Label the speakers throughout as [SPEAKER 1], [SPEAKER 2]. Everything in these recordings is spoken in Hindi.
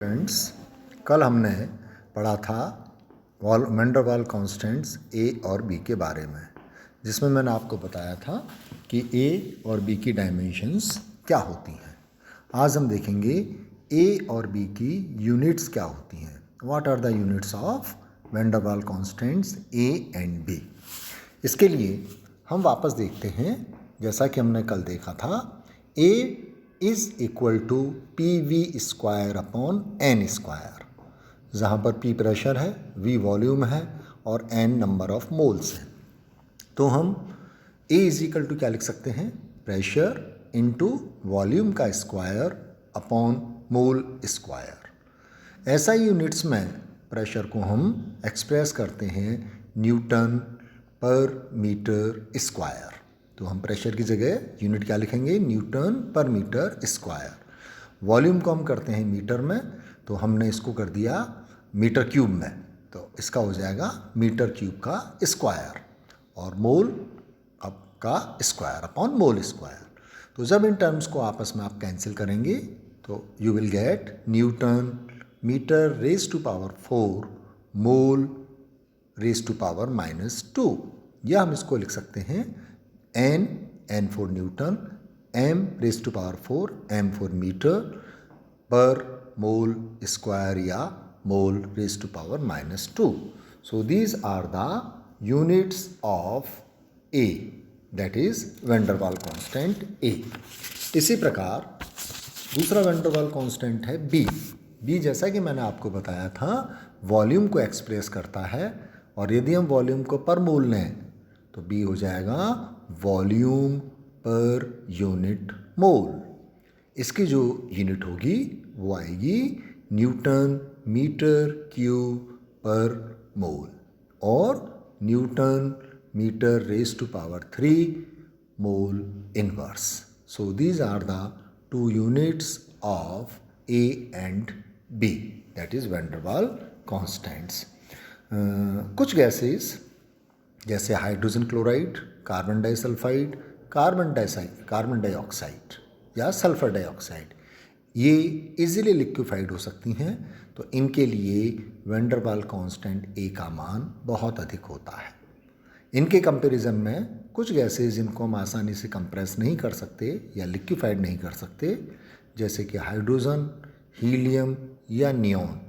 [SPEAKER 1] फ्रेंड्स, कल हमने पढ़ा था वैन डर वाल कॉन्स्टेंट्स ए और बी के बारे में, जिसमें मैंने आपको बताया था कि ए और बी की डायमेंशंस क्या होती हैं। आज हम देखेंगे ए और बी की यूनिट्स क्या होती हैं। What are the units of van der Waals constants A and B. इसके लिए हम वापस देखते हैं, जैसा कि हमने कल देखा था, a is equal to P V square upon n square, जहाँ पर पी प्रेशर है, वी वॉल्यूम है और एन नंबर ऑफ मोल्स हैं। तो हम ए इज इक्वल टू क्या लिख सकते हैं, प्रेशर इनटू वॉल्यूम का स्क्वायर अपॉन मोल स्क्वायर। ऐसा ही यूनिट्स में प्रेशर को हम एक्सप्रेस करते हैं न्यूटन पर मीटर स्क्वायर। तो हम प्रेशर की जगह यूनिट क्या लिखेंगे, न्यूटन पर मीटर स्क्वायर। वॉल्यूम को हम करते हैं मीटर में, तो हमने इसको कर दिया मीटर क्यूब में, तो इसका हो जाएगा मीटर क्यूब का स्क्वायर और मोल अब का स्क्वायर अपॉन मोल स्क्वायर। तो जब इन टर्म्स को आपस में आप कैंसिल करेंगे तो you will get newton metre raise to power 4 mole raise to power -2, या हम इसको लिख सकते हैं N for newton, M raise to power 4 M for metre पर मोल स्क्वायर या mole raise to power -2। So these are the units of a, that is van der Waals constant ए। इसी प्रकार दूसरा वैन डर वाल कांस्टेंट है बी। बी, जैसा कि मैंने आपको बताया था, वॉल्यूम को एक्सप्रेस करता है, और यदि हम वॉल्यूम को पर मोल लें तो बी हो जाएगा वॉल्यूम पर यूनिट मोल। इसकी जो यूनिट होगी वो आएगी न्यूटन मीटर क्यूब पर मोल और newton metre raise to power 3 mole inverse. So these are the two units of a and b, that is van der Waals constants. कुछ गैसेस जैसे hydrogen chloride, carbon disulphide, carbon dioxide या सल्फर डाइऑक्साइड, ये इजीली लिक्विफाइड हो सकती हैं, तो इनके लिए वैन डर वाल कांस्टेंट ए का मान बहुत अधिक होता है। इनके कंपैरिजन में कुछ गैसेस जिनको हम आसानी से कंप्रेस नहीं कर सकते या लिक्विफाइड नहीं कर सकते, जैसे कि हाइड्रोजन, हीलियम या नियॉन,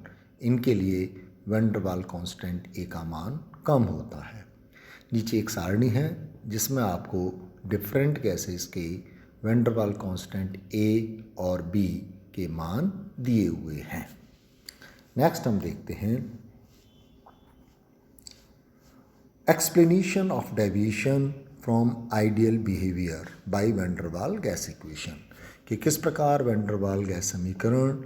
[SPEAKER 1] इनके लिए वैन डर वाल कांस्टेंट ए का मान कम होता है। नीचे एक सारणी है जिसमें आपको डिफरेंट गैसेस के वैन डर वाल कांस्टेंट ए और बी के मान दिए हुए हैं। नेक्स्ट हम देखते हैं explanation of deviation from ideal behaviour by van der Waals gas equation, कि किस प्रकार वैन डर वाल गैस समीकरण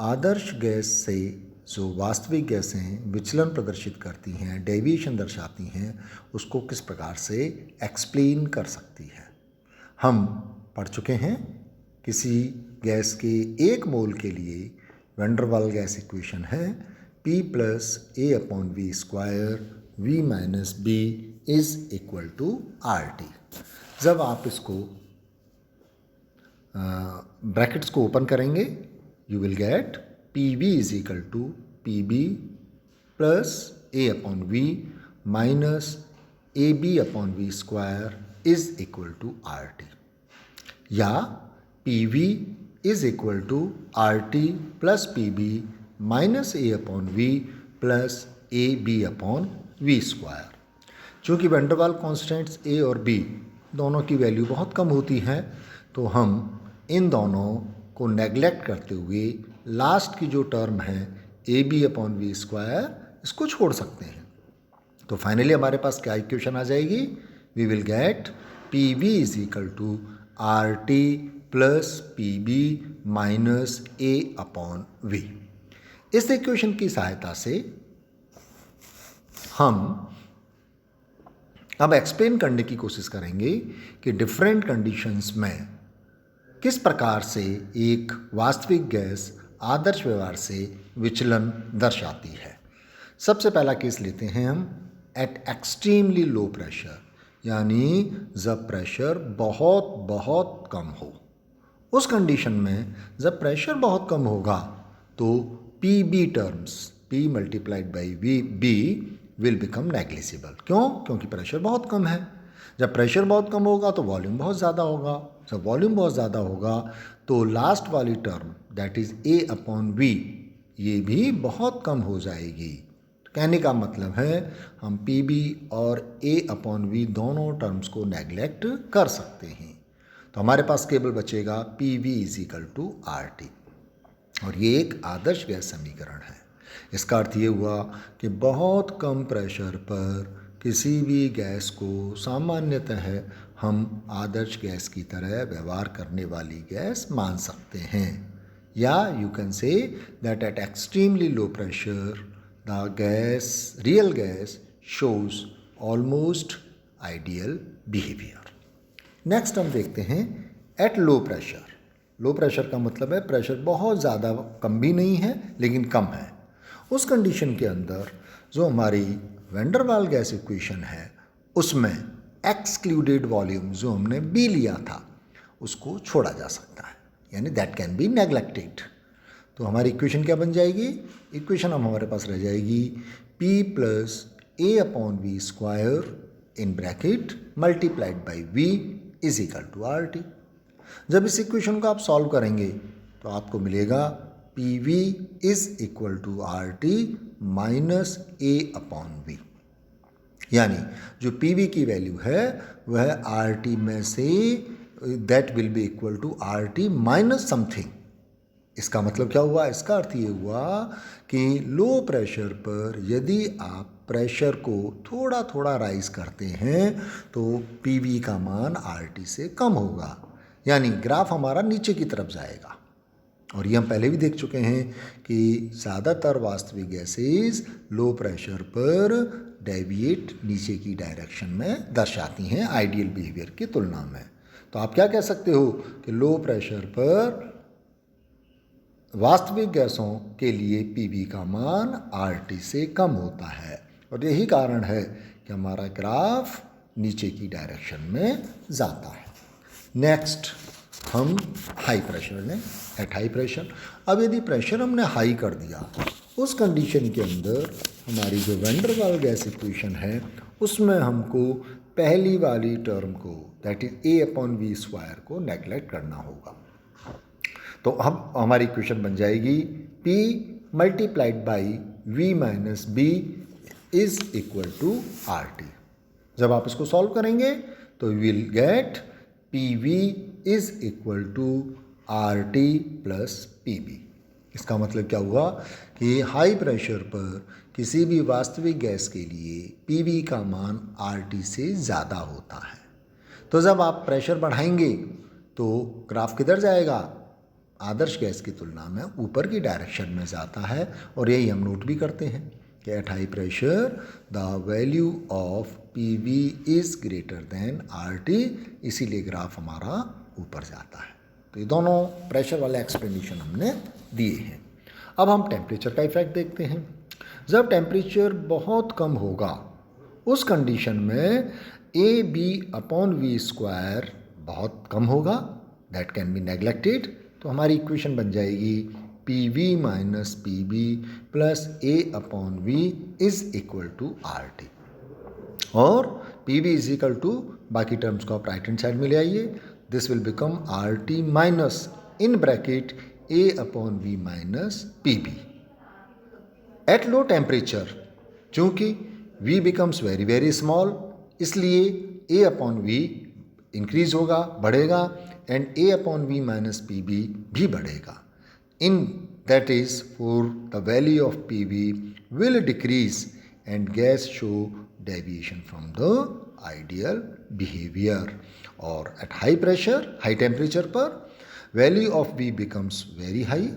[SPEAKER 1] आदर्श गैस से जो वास्तविक गैसें विचलन प्रदर्शित करती हैं, डेविएशन दर्शाती हैं, उसको किस प्रकार से एक्सप्लेन कर सकती है। हम पढ़ चुके हैं किसी गैस के 1 मोल के लिए van der Waals gas equation है P + A/V square V - B is equal to RT। जब आप इसको ब्रैकेट्स को ओपन करेंगे, you will get PV is equal to PB + A/V minus AB/V square is equal to RT, या PV is equal to RT + PB minus A/V + AB/V square. चूँकि वैन डर वाल कॉन्स्टेंट्स ए और बी दोनों की वैल्यू बहुत कम होती है, तो हम इन दोनों को नेगलेक्ट करते हुए लास्ट की जो टर्म है AB/V स्क्वायर, इसको छोड़ सकते हैं। तो फाइनली हमारे पास क्या इक्वेशन आ जाएगी, we will get PV is equal to RT + PB minus A/V। इस इक्वेशन की सहायता से हम अब एक्सप्लेन करने की कोशिश करेंगे कि डिफरेंट कंडीशंस में किस प्रकार से एक वास्तविक गैस आदर्श व्यवहार से विचलन दर्शाती है। सबसे पहला केस लेते हैं हम एट एक्सट्रीमली लो प्रेशर, यानी जब प्रेशर बहुत कम हो। उस कंडीशन में जब प्रेशर बहुत कम होगा तो P B terms P multiplied by B will become negligible. क्यों? क्योंकि प्रेशर बहुत कम है। जब प्रेशर बहुत कम होगा तो वॉल्यूम बहुत ज़्यादा होगा। जब वॉल्यूम बहुत ज़्यादा होगा तो लास्ट वाली टर्म दैट इज़ A/V ये भी बहुत कम हो जाएगी। कहने का मतलब है हम PB और A/V दोनों टर्म्स को नेग्लेक्ट कर सकते हैं। तो हमारे पास केवल बचेगा PV = RT, और ये एक आदर्श गैस समीकरण है। इसका अर्थ ये हुआ कि बहुत कम प्रेशर पर किसी भी गैस को सामान्यतः हम आदर्श गैस की तरह व्यवहार करने वाली गैस मान सकते हैं, या you can say that at extremely low pressure the real gas shows almost ideal behaviour. Next हम देखते हैं at low pressure. Low pressure का मतलब है प्रेशर बहुत ज़्यादा कम भी नहीं है लेकिन कम है। उस कंडीशन के अंदर जो हमारी van der Waals gas equation है उसमें एक्सक्लूडेड वॉल्यूम जो हमने B लिया था उसको छोड़ा जा सकता है, यानी दैट कैन बी नेग्लेक्टेड। तो हमारी इक्वेशन क्या बन जाएगी? इक्वेशन हमारे पास रह जाएगी P + A/V² in bracket multiplied by V = RT। जब इस इक्वेशन को आप सॉल्व करेंगे तो आपको मिलेगा PV = RT - A/V, यानी जो PV की वैल्यू है वह RT में से that will be equal to RT minus something. इसका मतलब क्या हुआ? इसका अर्थ ये हुआ कि लो प्रेशर पर यदि आप प्रेशर को थोड़ा थोड़ा राइज करते हैं तो PV का मान RT से कम होगा, यानी ग्राफ हमारा नीचे की तरफ जाएगा। और ये हम पहले भी देख चुके हैं कि ज़्यादातर वास्तविक गैसेस लो प्रेशर पर डेविएट नीचे की डायरेक्शन में दर्शाती हैं आइडियल बिहेवियर की तुलना में। तो आप क्या कह सकते हो कि लो प्रेशर पर वास्तविक गैसों के लिए PV का मान RT से कम होता है, और यही कारण है कि हमारा ग्राफ नीचे की डायरेक्शन में जाता है। नेक्स्ट हम हाई प्रेशर लें। एट हाई प्रेशर, अब यदि प्रेशर हमने हाई कर दिया उस कंडीशन के अंदर हमारी जो van der Waals gas equation है उसमें हमको पहली वाली टर्म को दैट इज A/V² को नेग्लेक्ट करना होगा। तो अब हमारी इक्वेशन बन जाएगी P multiplied by V - B = RT। जब आप इसको सॉल्व करेंगे तो will get PV = RT + PB। इसका मतलब क्या हुआ कि हाई प्रेशर पर किसी भी वास्तविक गैस के लिए PV का मान RT से ज़्यादा होता है। तो जब आप प्रेशर बढ़ाएंगे तो ग्राफ किधर जाएगा? आदर्श गैस की तुलना में ऊपर की डायरेक्शन में जाता है, और यही हम नोट भी करते हैं कि eight high pressure the value of PV is greater than RT, इसीलिए ग्राफ हमारा ऊपर जाता है। तो ये दोनों प्रेशर वाले एक्सप्लेनेशन हमने दिए हैं। अब हम टेम्परेचर का इफेक्ट देखते हैं। जब टेम्परेचर बहुत कम होगा उस कंडीशन में AB/V² बहुत कम होगा, दैट कैन बी नेग्लेक्टेड। तो हमारी इक्वेशन बन जाएगी PV - PB + A/V = RT, और PV = बाकी टर्म्स को आप राइट हैंड साइड में ले आइए, this will become RT minus in bracket A/V - PB। At low temperature चूँकि V becomes very very small, इसलिए A/V इंक्रीज होगा, बढ़ेगा, एंड A/V - PB भी बढ़ेगा। In that is for the value of PV will decrease and gas show deviation from the ideal behaviour. और at high pressure, high temperature पर value of V becomes very high,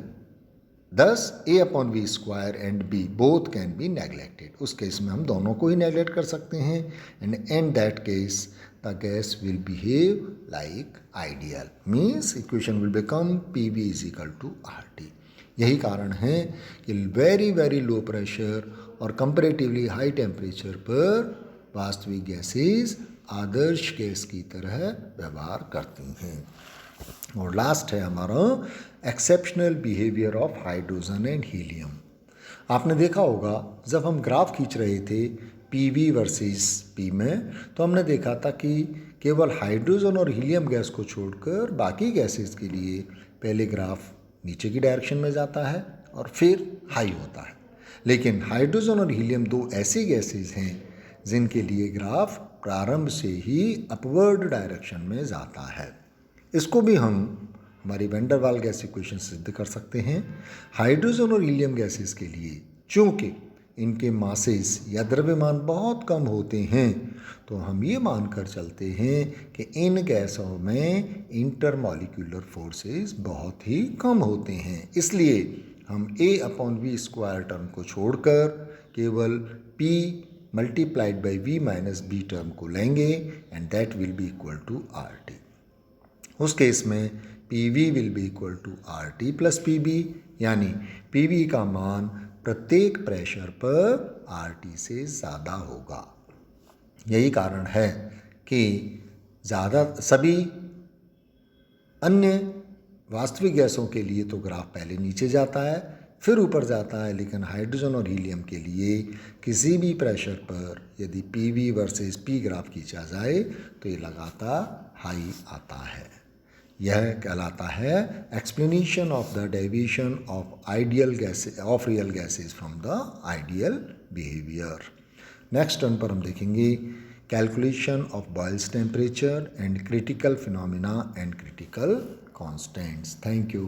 [SPEAKER 1] thus A/V² and B both can be neglected. उस केस में हम दोनों को ही नेग्लेक्ट कर सकते हैं, and in that case the gas will behave like ideal, means equation will become PV = RT। यही कारण है कि वेरी वेरी लो प्रेशर और कंपेरेटिवली हाई टेम्परेचर पर वास्तविक गैसेस आदर्श गैस की तरह व्यवहार करती हैं। और लास्ट है हमारा exceptional behaviour of hydrogen and helium. आपने देखा होगा जब हम ग्राफ खींच रहे थे पीवी वर्सेस पी में, तो हमने देखा था कि केवल हाइड्रोजन और हीलियम गैस को छोड़कर बाकी गैसेस के लिए पहले ग्राफ नीचे की डायरेक्शन में जाता है और फिर हाई होता है। लेकिन हाइड्रोजन और हीलियम दो ऐसी गैसेस हैं जिनके लिए ग्राफ प्रारंभ से ही अपवर्ड डायरेक्शन में जाता है। इसको भी हम हमारी van der Waals gas equation से सिद्ध कर सकते हैं। हाइड्रोजन और हीलियम गैसेस के लिए चूंकि इनके मासेस या द्रव्यमान बहुत कम होते हैं, तो हम ये मानकर चलते हैं कि इन गैसों में इंटरमॉलिक्यूलर फोर्सेस बहुत ही कम होते हैं। इसलिए हम A/V² टर्म को छोड़कर केवल P multiplied by V minus B term को लेंगे and that will be equal to RT। उस केस में PV will be equal to RT plus PB, यानी PV का मान प्रत्येक प्रेशर पर RT से ज़्यादा होगा। यही कारण है कि सभी अन्य वास्तविक गैसों के लिए तो ग्राफ पहले नीचे जाता है फिर ऊपर जाता है, लेकिन हाइड्रोजन और हीलियम के लिए किसी भी प्रेशर पर यदि PV वर्सेस P ग्राफ खींचा जाए तो ये लगातार हाई आता है। यह कहलाता है explanation of the deviation of real gases from the ideal behaviour. Next turn पर हम देखेंगे calculation of boils temperature and critical phenomena and critical constants. Thank you.